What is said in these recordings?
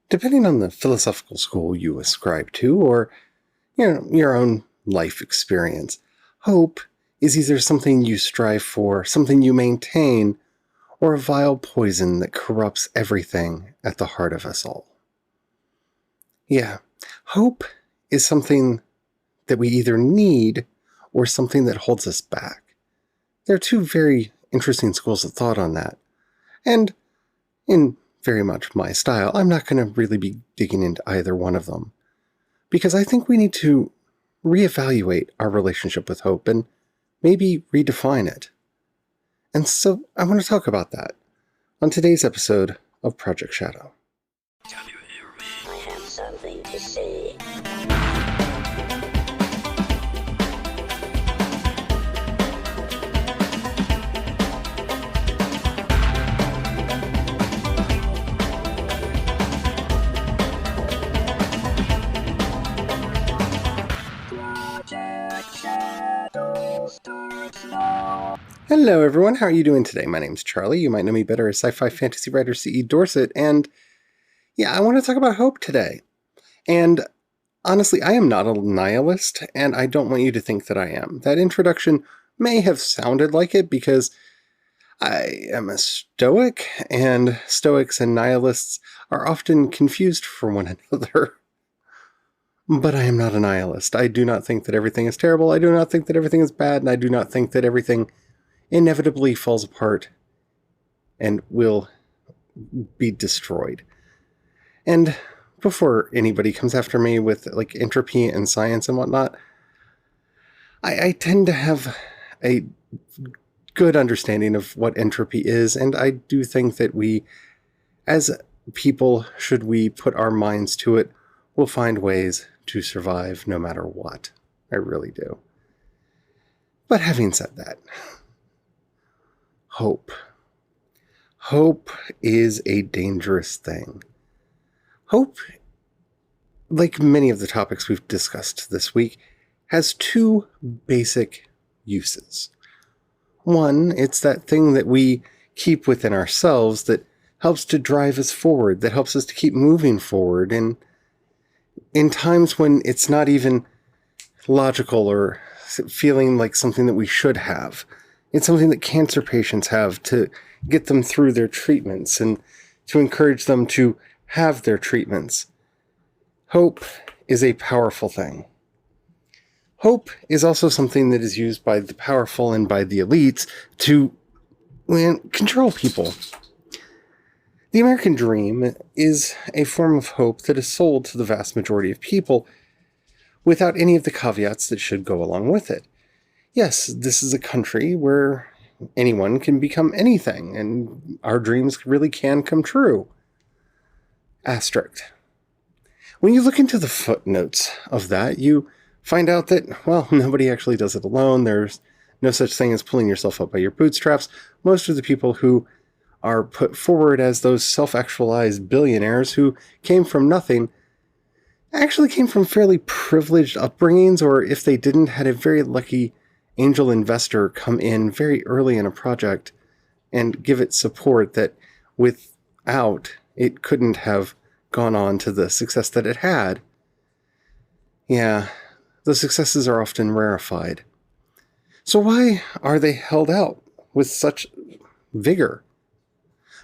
Depending on the philosophical school you ascribe to or your own life experience, hope is either something you strive for, something you maintain, or a vile poison that corrupts everything at the heart of us all. Yeah, hope is something that we either need or something that holds us back. There are two very interesting schools of thought on that. And in very much my style, I'm not going to really be digging into either one of them, because I think we need to reevaluate our relationship with hope and maybe redefine it. And so I want to talk about that on today's episode of Project Shadow. Can you hear me? I have something to say. Hello everyone, how are you doing today? My name's Charlie. You might know me better as sci-fi fantasy writer C.E. Dorset, and I want to talk about hope today. And honestly, I am not a nihilist, and I don't want you to think that I am. That introduction may have sounded like it because I am a stoic, and stoics and nihilists are often confused for one another. But I am not a nihilist. I do not think that everything is terrible. I do not think that everything is bad, and I do not think that everything inevitably falls apart and will be destroyed. And before anybody comes after me with like entropy and science and whatnot, I tend to have a good understanding of what entropy is, and I do think that we, as people, should we put our minds to it, will find ways to survive no matter what. I really do. But having said that, hope. Hope is a dangerous thing. Hope, like many of the topics we've discussed this week, has two basic uses. One, it's that thing that we keep within ourselves that helps to drive us forward, that helps us to keep moving forward, and in times when it's not even logical or feeling like something that we should have. It's something that cancer patients have to get them through their treatments and to encourage them to have their treatments. Hope is a powerful thing. Hope is also something that is used by the powerful and by the elites to control people. The American dream is a form of hope that is sold to the vast majority of people without any of the caveats that should go along with it. Yes, this is a country where anyone can become anything, and our dreams really can come true. Asterisk. When you look into the footnotes of that, you find out that, well, nobody actually does it alone. There's no such thing as pulling yourself up by your bootstraps. Most of the people who are put forward as those self-actualized billionaires who came from nothing actually came from fairly privileged upbringings, or if they didn't, had a very lucky angel investor come in very early in a project and give it support that without it couldn't have gone on to the success that it had. Yeah, those successes are often rarefied. So why are they held out with such vigor?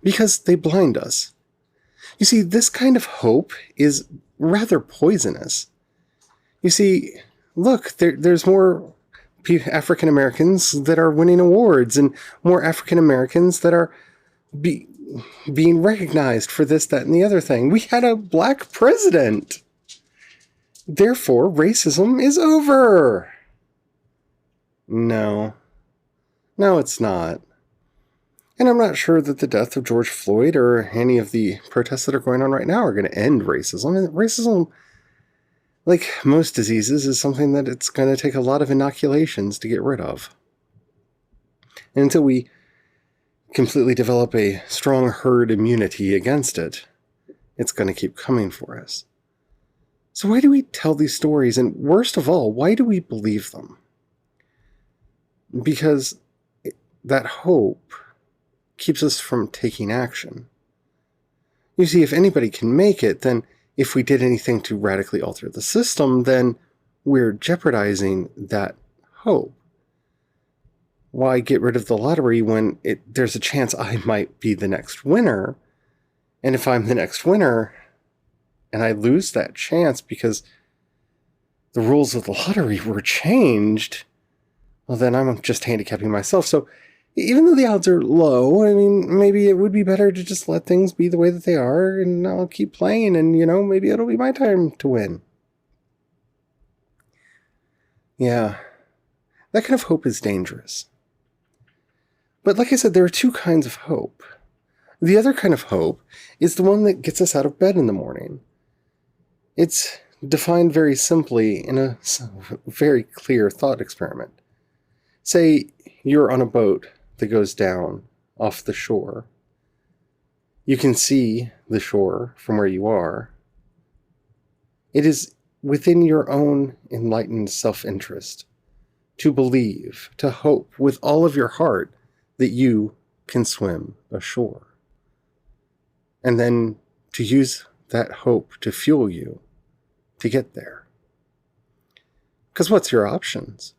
Because they blind us. You see, this kind of hope is rather poisonous. You see, look, there's more African Americans that are winning awards and more African Americans that are being recognized for this, that, and the other thing. We had a black president. Therefore, racism is over. No, it's not. And I'm not sure that the death of George Floyd or any of the protests that are going on right now are going to end racism. Racism, like most diseases, is something that it's going to take a lot of inoculations to get rid of. And until we completely develop a strong herd immunity against it, it's going to keep coming for us. So why do we tell these stories? And worst of all, why do we believe them? Because that hope keeps us from taking action. You see, if anybody can make it, then if we did anything to radically alter the system, then we're jeopardizing that hope. Why get rid of the lottery when there's a chance I might be the next winner? And if I'm the next winner and I lose that chance because the rules of the lottery were changed, well, then I'm just handicapping myself. So even though the odds are low, I mean, maybe it would be better to just let things be the way that they are, and I'll keep playing, and, maybe it'll be my time to win. Yeah, that kind of hope is dangerous. But like I said, there are two kinds of hope. The other kind of hope is the one that gets us out of bed in the morning. It's defined very simply in a very clear thought experiment. Say you're on a boat that goes down off the shore. You can see the shore from where you are. It is within your own enlightened self-interest to believe, to hope with all of your heart that you can swim ashore. And then to use that hope to fuel you to get there. Because what's your options?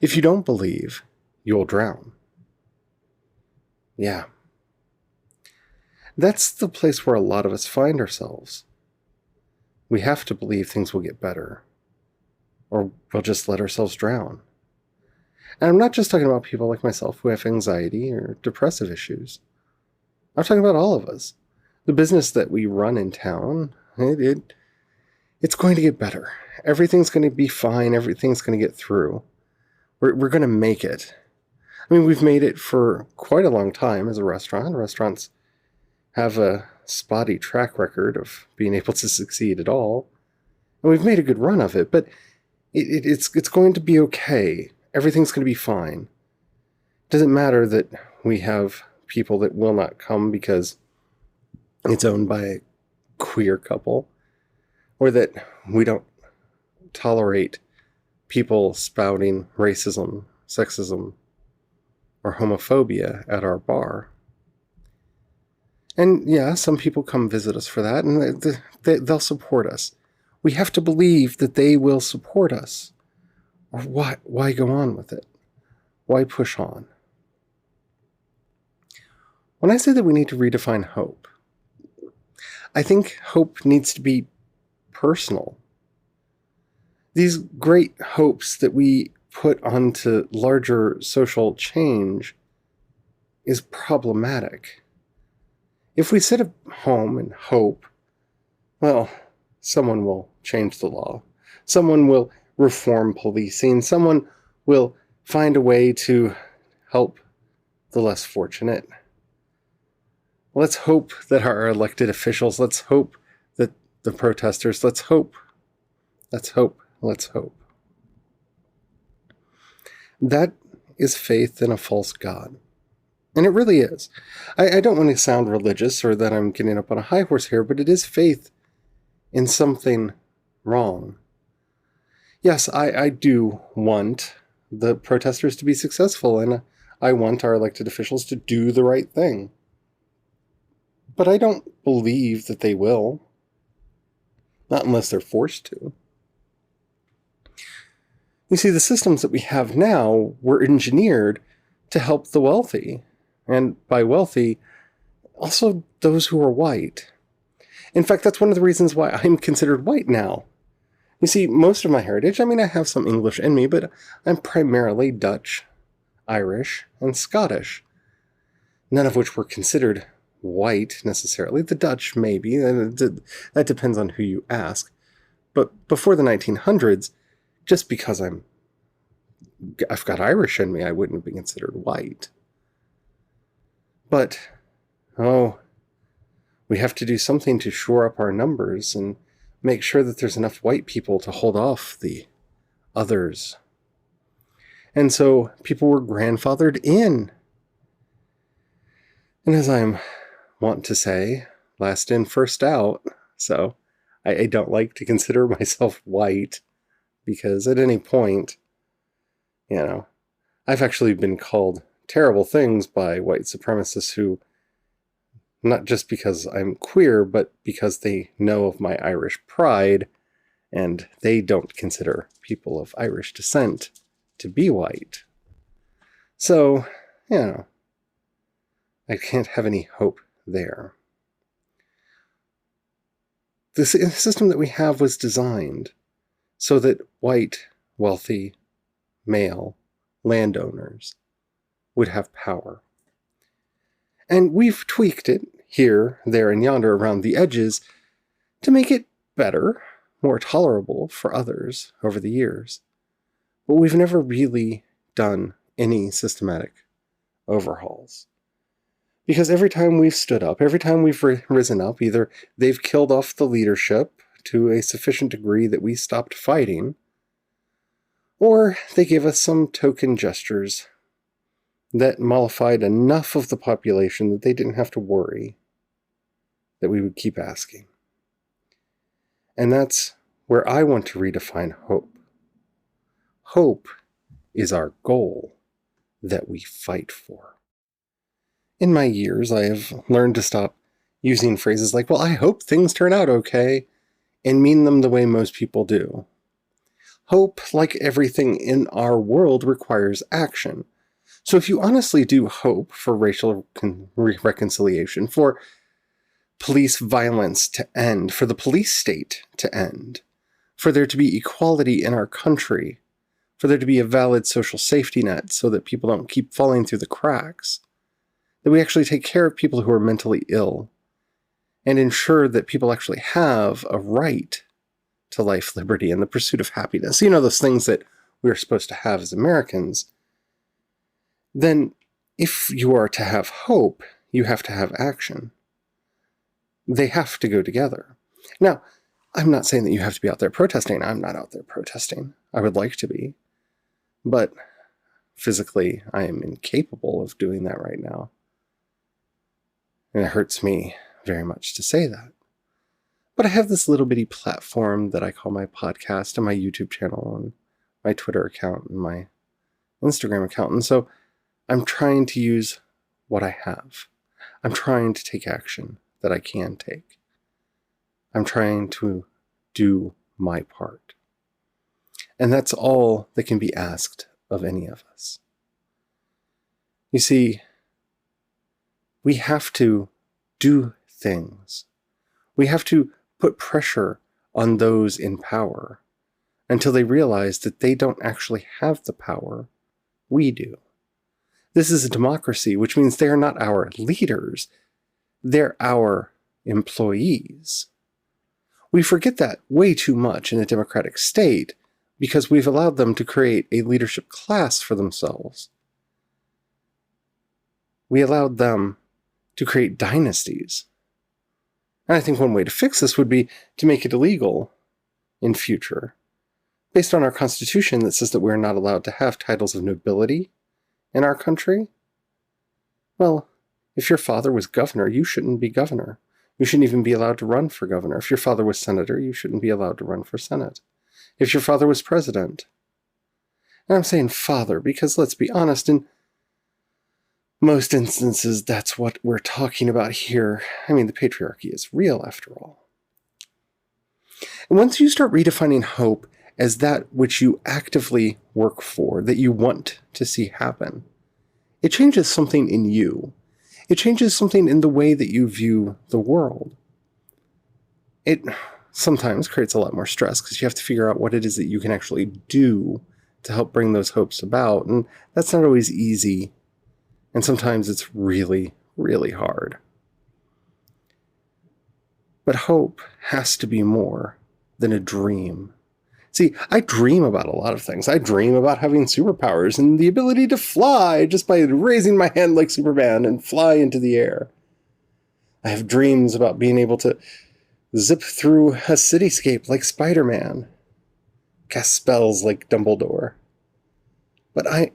If you don't believe, you'll drown. Yeah. That's the place where a lot of us find ourselves. We have to believe things will get better, or we'll just let ourselves drown. And I'm not just talking about people like myself who have anxiety or depressive issues. I'm talking about all of us. The business that we run in town, it's going to get better. Everything's going to be fine. Everything's going to get through. We're going to make it. I mean, we've made it for quite a long time as a restaurant. Restaurants have a spotty track record of being able to succeed at all. And we've made a good run of it, but it's going to be okay. Everything's going to be fine. It doesn't matter that we have people that will not come because it's owned by a queer couple, or that we don't tolerate people spouting racism, sexism, or homophobia at our bar. And yeah, some people come visit us for that, and they'll support us. We have to believe that they will support us. Or why go on with it? Why push on? When I say that we need to redefine hope, I think hope needs to be personal. These great hopes that we put onto larger social change is problematic. If we sit at home and hope, well, someone will change the law. Someone will reform policing. Someone will find a way to help the less fortunate. Let's hope that our elected officials, let's hope that the protesters, let's hope. That is faith in a false God. And it really is. I don't want to sound religious or that I'm getting up on a high horse here, but it is faith in something wrong. Yes, I do want the protesters to be successful, and I want our elected officials to do the right thing. But I don't believe that they will. Not unless they're forced to. You see, the systems that we have now were engineered to help the wealthy. And by wealthy, also those who are white. In fact, that's one of the reasons why I'm considered white now. You see, most of my heritage, I mean, I have some English in me, but I'm primarily Dutch, Irish, and Scottish. None of which were considered white, necessarily. The Dutch, maybe. That depends on who you ask. But before the 1900s, just because I've got Irish in me, I wouldn't be considered white. But, we have to do something to shore up our numbers and make sure that there's enough white people to hold off the others. And so people were grandfathered in. And as I'm wont to say, last in, first out. So I don't like to consider myself white because at any point, I've actually been called terrible things by white supremacists who not just because I'm queer, but because they know of my Irish pride, and they don't consider people of Irish descent to be white. So, I can't have any hope there. The system that we have was designed so that white, wealthy, male landowners would have power. And we've tweaked it here, there, and yonder around the edges to make it better, more tolerable for others over the years. But we've never really done any systematic overhauls. Because every time we've stood up, every time we've risen up, either they've killed off the leadership to a sufficient degree that we stopped fighting, or they gave us some token gestures that mollified enough of the population that they didn't have to worry that we would keep asking. And that's where I want to redefine hope. Hope is our goal that we fight for. In my years, I have learned to stop using phrases like, well, I hope things turn out okay, and mean them the way most people do. Hope, like everything in our world, requires action. So if you honestly do hope for racial reconciliation, for police violence to end, for the police state to end, for there to be equality in our country, for there to be a valid social safety net so that people don't keep falling through the cracks, that we actually take care of people who are mentally ill, and ensure that people actually have a right to life, liberty, and the pursuit of happiness, those things that we're supposed to have as Americans, then if you are to have hope, you have to have action. They have to go together. Now, I'm not saying that you have to be out there protesting. I'm not out there protesting. I would like to be. But physically, I am incapable of doing that right now. And it hurts me very much to say that. But I have this little bitty platform that I call my podcast and my YouTube channel and my Twitter account and my Instagram account. And so I'm trying to use what I have. I'm trying to take action that I can take. I'm trying to do my part. And that's all that can be asked of any of us. You see, we have to do things. We have to put pressure on those in power until they realize that they don't actually have the power. We do. This is a democracy, which means they are not our leaders. They're our employees. We forget that way too much in a democratic state because we've allowed them to create a leadership class for themselves. We allowed them to create dynasties. And I think one way to fix this would be to make it illegal in future, based on our Constitution that says that we're not allowed to have titles of nobility in our country. Well, if your father was governor, you shouldn't be governor. You shouldn't even be allowed to run for governor. If your father was senator, you shouldn't be allowed to run for Senate. If your father was president. And I'm saying father because, let's be honest, in most instances, that's what we're talking about here. I mean, the patriarchy is real after all. And once you start redefining hope as that which you actively work for, that you want to see happen, it changes something in you. It changes something in the way that you view the world. It sometimes creates a lot more stress because you have to figure out what it is that you can actually do to help bring those hopes about. And that's not always easy. And sometimes it's really, really hard. But hope has to be more than a dream. See, I dream about a lot of things. I dream about having superpowers and the ability to fly just by raising my hand like Superman and fly into the air. I have dreams about being able to zip through a cityscape like Spider-Man, cast spells like Dumbledore. But I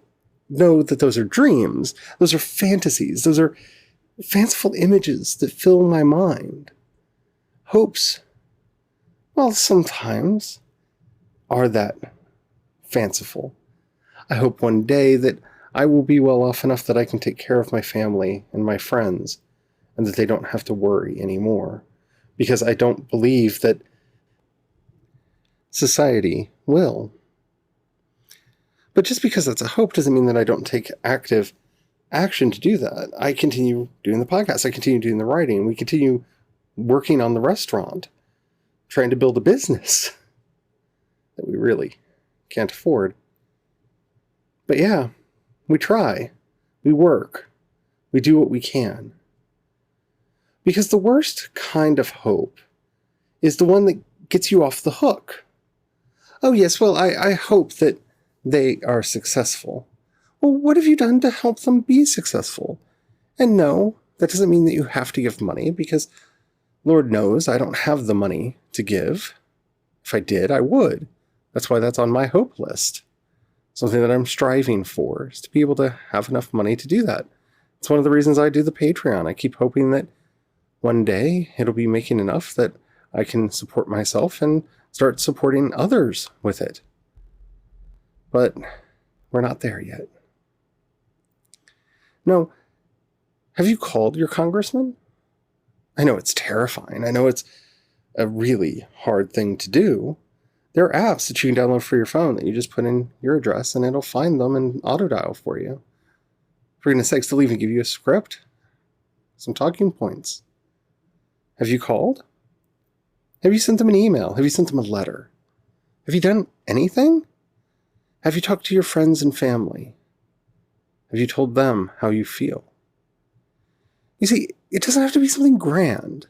know that those are dreams. Those are fantasies. Those are fanciful images that fill my mind. Hopes, well, sometimes are that fanciful. I hope one day that I will be well off enough that I can take care of my family and my friends and that they don't have to worry anymore, because I don't believe that society will. But just because that's a hope doesn't mean that I don't take active action to do that. I continue doing the podcast. I continue doing the writing. We continue working on the restaurant, trying to build a business that we really can't afford. But yeah, we try. We work. We do what we can. Because the worst kind of hope is the one that gets you off the hook. Oh yes, well, I hope that they are successful. Well, what have you done to help them be successful? And no, that doesn't mean that you have to give money, because Lord knows I don't have the money to give. If I did, I would. That's why that's on my hope list. Something that I'm striving for is to be able to have enough money to do that. It's one of the reasons I do the Patreon. I keep hoping that one day it'll be making enough that I can support myself and start supporting others with it. But we're not there yet. No, have you called your congressman? I know it's terrifying. I know it's a really hard thing to do. There are apps that you can download for your phone that you just put in your address and it'll find them and auto dial for you. For goodness sakes, they'll even give you a script, some talking points. Have you called? Have you sent them an email? Have you sent them a letter? Have you done anything? Have you talked to your friends and family? Have you told them how you feel? You see, it doesn't have to be something grand.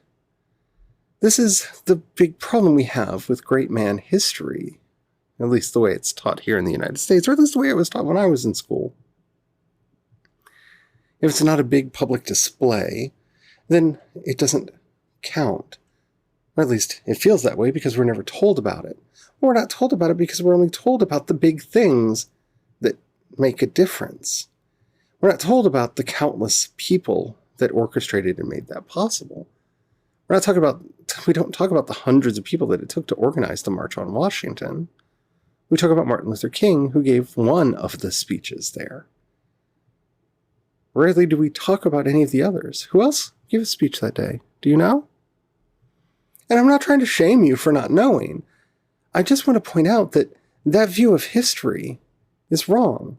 This is the big problem we have with great man history, at least the way it's taught here in the United States, or at least the way it was taught when I was in school. If it's not a big public display, then it doesn't count. Or at least it feels that way because we're never told about it. Or we're not told about it because we're only told about the big things that make a difference. We're not told about the countless people that orchestrated and made that possible. We don't talk about the hundreds of people that it took to organize the March on Washington. We talk about Martin Luther King, who gave one of the speeches there. Rarely do we talk about any of the others. Who else gave a speech that day? Do you know? And I'm not trying to shame you for not knowing. I just want to point out that that view of history is wrong.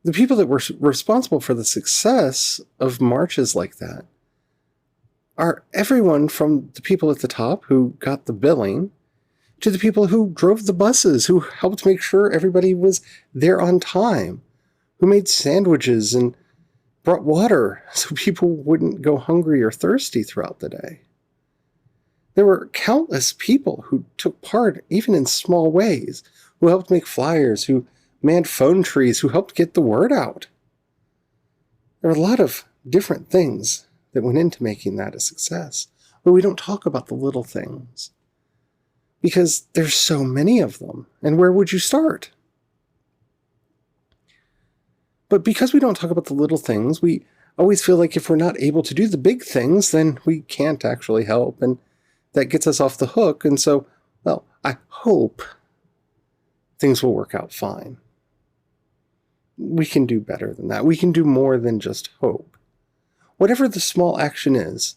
The people that were responsible for the success of marches like that are everyone from the people at the top who got the billing to the people who drove the buses, who helped make sure everybody was there on time, who made sandwiches and brought water so people wouldn't go hungry or thirsty throughout the day. There were countless people who took part, even in small ways, who helped make flyers, who manned phone trees, who helped get the word out. There are a lot of different things that went into making that a success, but we don't talk about the little things because there's so many of them. And where would you start? But because we don't talk about the little things, we always feel like if we're not able to do the big things, then we can't actually help, and that gets us off the hook. And so, well, I hope things will work out fine. We can do better than that. We can do more than just hope. Whatever the small action is,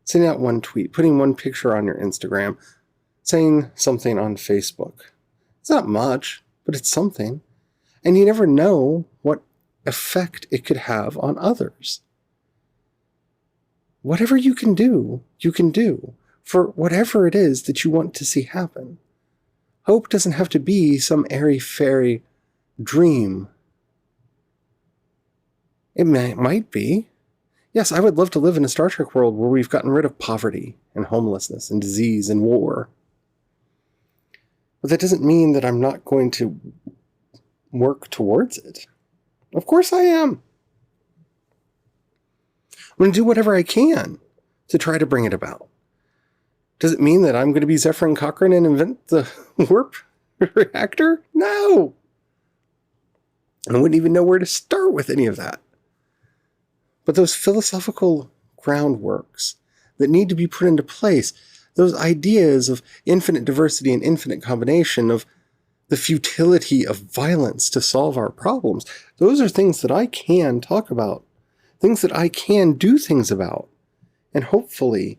sending out one tweet, putting one picture on your Instagram, saying something on Facebook. It's not much, but it's something. And you never know what effect it could have on others. Whatever you can do for whatever it is that you want to see happen. Hope doesn't have to be some airy-fairy dream. It might be. Yes, I would love to live in a Star Trek world where we've gotten rid of poverty and homelessness and disease and war. But that doesn't mean that I'm not going to work towards it. Of course I am. I'm going to do whatever I can to try to bring it about. Does it mean that I'm going to be Zephyrin Cochrane and invent the warp reactor? No. I wouldn't even know where to start with any of that. But those philosophical groundworks that need to be put into place, those ideas of infinite diversity and infinite combination, of the futility of violence to solve our problems, those are things that I can talk about things that I can do things about. And hopefully,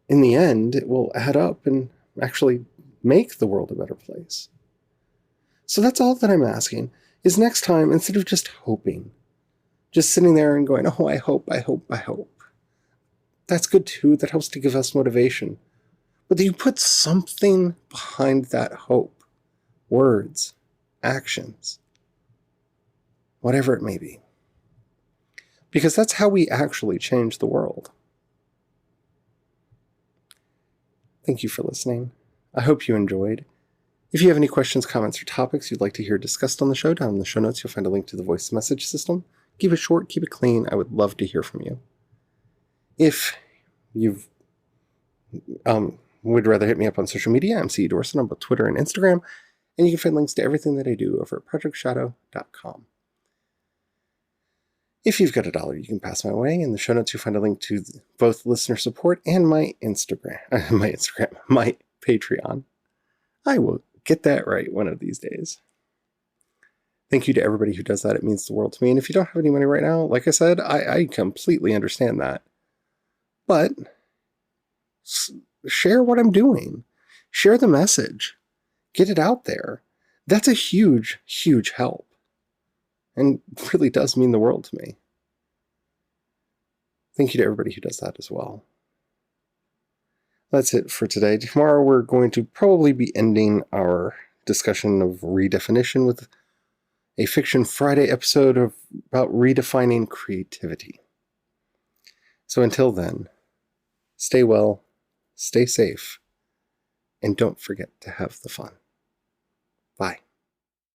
in the end, it will add up and actually make the world a better place. So that's all that I'm asking, is next time, instead of just hoping, just sitting there and going, oh, I hope, I hope, I hope. That's good too. That helps to give us motivation. But that you put something behind that hope. Words, actions, whatever it may be. Because that's how we actually change the world. Thank you for listening. I hope you enjoyed. If you have any questions, comments, or topics you'd like to hear discussed on the show, down in the show notes you'll find a link to the voice message system. Keep it short, keep it clean. I would love to hear from you. If you've would rather hit me up on social media, I'm C. Dorson on both Twitter and Instagram, and you can find links to everything that I do over at projectshadow.com. If you've got $1 you can pass my way, in the show notes you'll find a link to both listener support and my Patreon. I will get that right one of these days. Thank you to everybody who does that. It means the world to me. And if you don't have any money right now, like I said, I completely understand that. But share what I'm doing. Share the message. Get it out there. That's a huge, huge help. And really does mean the world to me. Thank you to everybody who does that as well. That's it for today. Tomorrow we're going to probably be ending our discussion of redefinition with a Fiction Friday episode about redefining creativity. So until then, stay well, stay safe, and don't forget to have the fun. Bye.